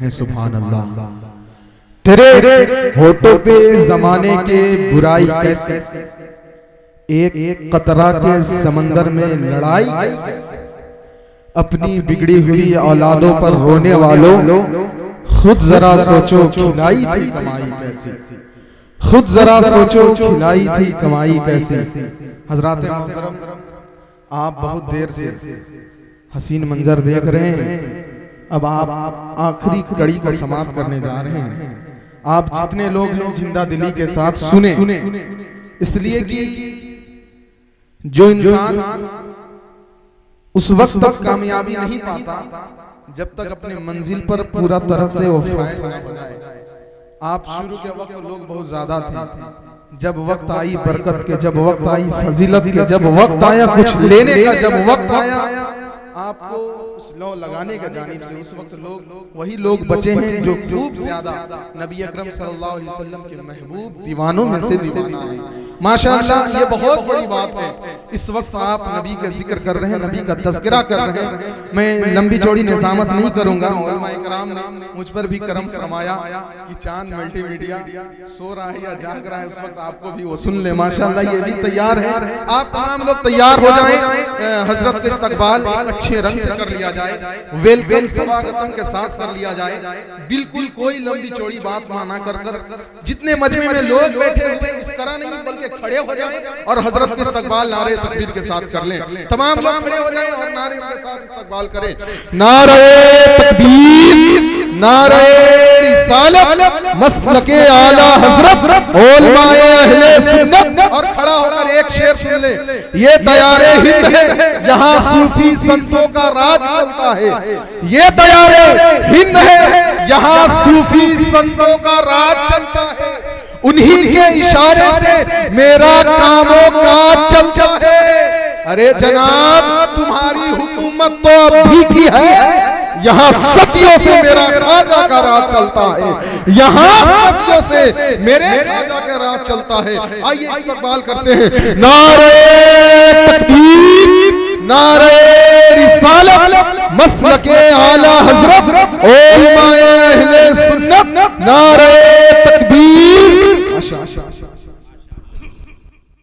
है सुभान अल्लाह। तेरे होठों पे जमाने के बुराई कैसे, एक कतरा के समंदर में लड़ाई कैसे, अपनी बिगड़ी हुई औलादों पर रोने वालों खुद जरा सोचो खिलाई थी कमाई कैसे, खुद जरा सोचो खिलाई थी कमाई कैसे। हजरात मोहतरम, आप बहुत देर से हसीन मंजर देख रहे हैं। अब आप आखिरी कड़ी को समाप्त करने जा रहे हैं। आप जितने लोग हैं जिंदा दिली के साथ सुने, इसलिए कि जो इंसान उस वक्त तक कामयाबी नहीं पाता जब तक अपने मंजिल पर पूरा तरफ से वो फायज ना हो जाए। आप शुरू के वक्त लोग बहुत ज्यादा थे, जब वक्त आई बरकत के, जब वक्त आई फजीलत के, जब वक्त आया कुछ लेने का, जब वक्त आया आपको उस लौ लगाने का जानिब से, उस वक्त लोग वही लोग बचे हैं जो खूब ज्यादा नबी अकरम सल्लल्लाहु अलैहि वसल्लम के महबूब दीवानों में से दीवाना है। माशाअल्लाह, ये बहुत बड़ी बात है। इस वक्त आप नबी का जिक्र कर रहे हैं, नबी का तज़किरा कर रहे हैं। मैं लंबी चौड़ी निज़ामत नहीं करूंगा। उलमाए कराम ने मुझ पर भी करम फरमाया कि चांद मल्टीमीडिया सो रहा है या जाग रहा है, उस वक्त आपको भी वो सुन ले। माशाअल्लाह, ये भी तैयार है। आप तमाम लोग तैयार हो जाएं। हजरत के इस्तकबाल एक अच्छे रंग से कर लिया जाए, वेलकम स्वागतम के साथ कर लिया जाए। बिल्कुल कोई लंबी चौड़ी बात ना कर जितने मजमे में लोग बैठे हुए इस तरह नहीं, बल्कि खड़े हो जाएं और हजरत के इस्तकबाल नारे तकबीर के साथ कर लें। तमाम लोग खड़े हो जाएं और नारे के साथ इस्तकबाल करें। नारे तकबीर, नारे रिसालत, मसलके आला हजरत, उलमाए अहले सुन्नत। और खड़ा होकर एक शेर सुन ले। ये दयारे हिंद है, यहाँ सूफी संतों का राज चलता है। ये दयारे हिंद है, यहाँ सूफी संतों का राज चलता है। उन्हीं के इशारे से मेरा कामों का चलता है। अरे जनाब, तुम्हारी हुकूमत तो अभी की है। यहाँ सदियों से मेरा ख्वाजा का राज चलता है। यहाँ सदियों से मेरे ख्वाजा का राज चलता है। आइए इस्तकबाल करते हैं। नारे तकबीर, नारे रिसालत, मसलके आला हजरत, उलमाए अहले सुन्नत, नारे